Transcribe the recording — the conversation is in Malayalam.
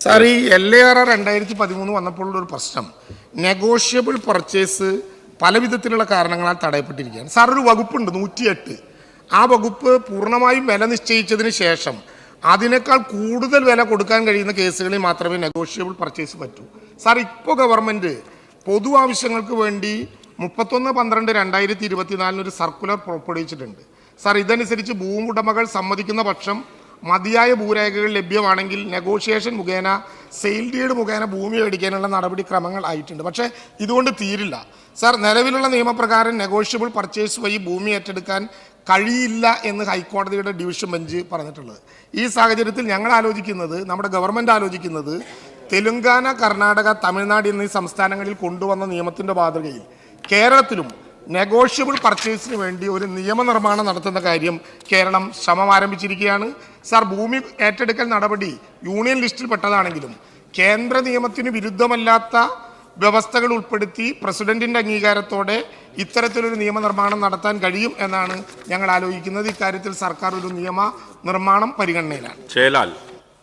സാർ, ഈ LAR 2013 വന്നപ്പോഴുള്ള ഒരു പ്രശ്നം, നെഗോഷ്യബിൾ പർച്ചേസ് പല വിധത്തിലുള്ള കാരണങ്ങളാൽ തടയപ്പെട്ടിരിക്കുകയാണ്. സാർ, ഒരു വകുപ്പുണ്ട് 108. ആ വകുപ്പ് പൂർണ്ണമായും വില നിശ്ചയിച്ചതിന് ശേഷം അതിനേക്കാൾ കൂടുതൽ വില കൊടുക്കാൻ കഴിയുന്ന കേസുകളിൽ മാത്രമേ നെഗോഷ്യബിൾ പർച്ചേസ് പറ്റൂ. സാർ, ഇപ്പോൾ ഗവൺമെൻറ് പൊതു ആവശ്യങ്ങൾക്ക് വേണ്ടി 31/12/2024 ഒരു സർക്കുലർ പുറപ്പെടുവിച്ചിട്ടുണ്ട്. സാർ, ഇതനുസരിച്ച് ഭൂമി ഉടമകൾ സമ്മതിക്കുന്ന പക്ഷം മതിയായ ഭൂരേഖകൾ ലഭ്യമാണെങ്കിൽ നെഗോഷിയേഷൻ മുഖേന സെയിൽ ഡീഡ് മുഖേന ഭൂമി മേടിക്കാനുള്ള നടപടിക്രമങ്ങൾ ആയിട്ടുണ്ട്. പക്ഷേ ഇതുകൊണ്ട് തീരില്ല. സാർ, നിലവിലുള്ള നിയമപ്രകാരം നെഗോഷ്യബിൾ പർച്ചേസ് വഴി ഭൂമി ഏറ്റെടുക്കാൻ കഴിയില്ല എന്ന് ഹൈക്കോടതിയുടെ ഡിവിഷൻ ബെഞ്ച് പറഞ്ഞിട്ടുള്ളത്. ഈ സാഹചര്യത്തിൽ ഞങ്ങൾ ആലോചിക്കുന്നത്, നമ്മുടെ ഗവൺമെൻറ് ആലോചിക്കുന്നത്, തെലുങ്കാന, കർണാടക, തമിഴ്നാട് എന്നീ സംസ്ഥാനങ്ങളിൽ കൊണ്ടുവന്ന നിയമത്തിൻ്റെ മാതൃകയിൽ കേരളത്തിലും നെഗോഷ്യബിൾ പർച്ചേസിന് വേണ്ടി ഒരു നിയമനിർമ്മാണം നടത്തുന്ന കാര്യം കേരളം ശ്രമം ആരംഭിച്ചിരിക്കുകയാണ്. സാർ, ഭൂമി ഏറ്റെടുക്കൽ നടപടി യൂണിയൻ ലിസ്റ്റിൽ പെട്ടതാണെങ്കിലും കേന്ദ്ര നിയമത്തിന് വിരുദ്ധമല്ലാത്ത വ്യവസ്ഥകൾ ഉൾപ്പെടുത്തി പ്രസിഡന്റിൻ്റെ അംഗീകാരത്തോടെ ഇത്തരത്തിലൊരു നിയമനിർമ്മാണം നടത്താൻ കഴിയും എന്നാണ് ഞങ്ങൾ ആലോചിക്കുന്നത്. ഇക്കാര്യത്തിൽ സർക്കാർ ഒരു നിയമ നിർമ്മാണം പരിഗണനയിലാണ്.